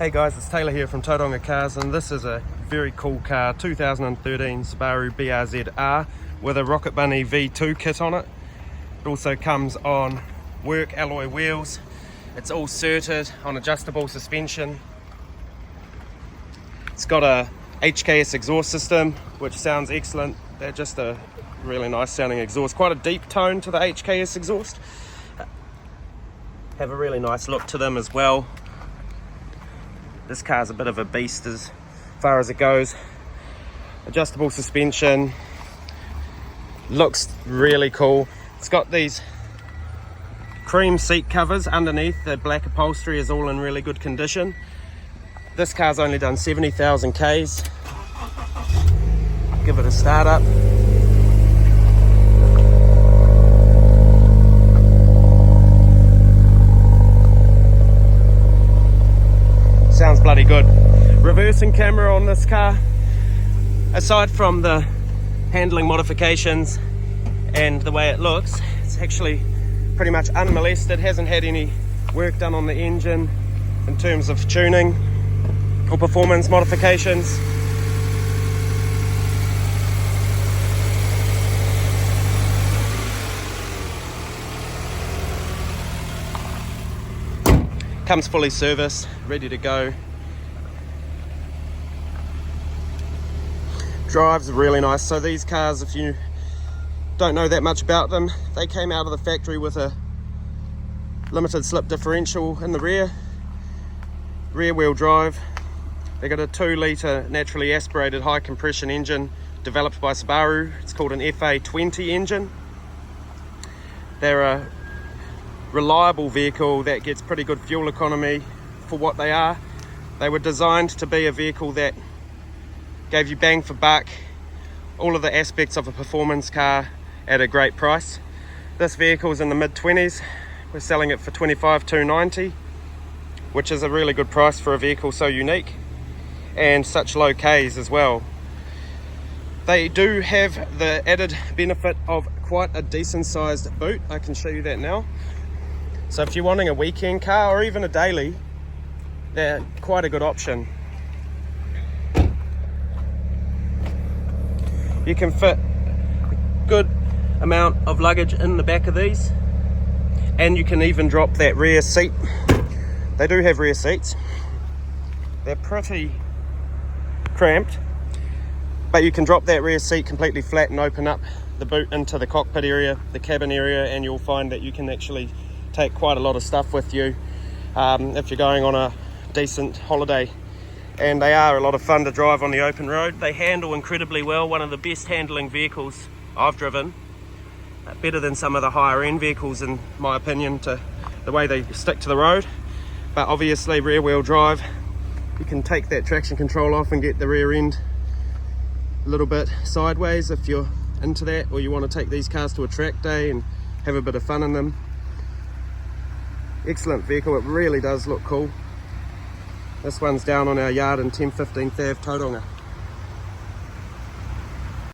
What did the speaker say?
Hey guys, it's Taylor here from Tauranga Cars, and this is a very cool car, 2013 Subaru BRZ R with a Rocket Bunny V2 kit on it. It also comes on work alloy wheels. It's all certed on adjustable suspension. It's got a HKS exhaust system, which sounds excellent. They're just a really nice sounding exhaust, quite a deep tone to the HKS exhaust. Have a really nice look to them as well. This car's a bit of a beast as far as it goes. Adjustable suspension, looks really cool. It's got these cream seat covers underneath. The black upholstery is all in really good condition. This car's only done 70,000 Ks. Give it a start up. Sounds bloody good. Reversing camera on this car, aside from the handling modifications and the way it looks, it's actually pretty much unmolested. Hasn't had any work done on the engine in terms of tuning or performance modifications. Comes fully serviced, ready to go. Drives really nice. So these cars, if you don't know that much about them, they came out of the factory with a limited slip differential in the rear wheel drive. They got a 2-litre naturally aspirated high compression engine developed by Subaru. It's called an FA20 engine. They're a reliable vehicle that gets pretty good fuel economy for what they are. They were designed to be a vehicle that gave you bang for buck, all of the aspects of a performance car at a great price. This vehicle is in the mid-20s. We're selling it for $25,290, which is a really good price for a vehicle so unique and such low Ks as well. They do have the added benefit of quite a decent sized boot. I can show you that now. So if you're wanting a weekend car or even a daily, they're quite a good option. You can fit a good amount of luggage in the back of these, and you can even drop that rear seat. They do have rear seats. They're pretty cramped, but you can drop that rear seat completely flat and open up the boot into the cockpit area, the cabin area, and you'll find that you can actually take quite a lot of stuff with you if you're going on a decent holiday. And they are a lot of fun to drive on the open road. They handle incredibly well, one of the best handling vehicles I've driven. Better than some of the higher end vehicles in my opinion, to the way they stick to the road. But obviously rear wheel drive, you can take that traction control off and get the rear end a little bit sideways if you're into that, or you want to take these cars to a track day and have a bit of fun in them. Excellent vehicle, it really does look cool. This one's down on our yard in 1015th Ave, Tauranga.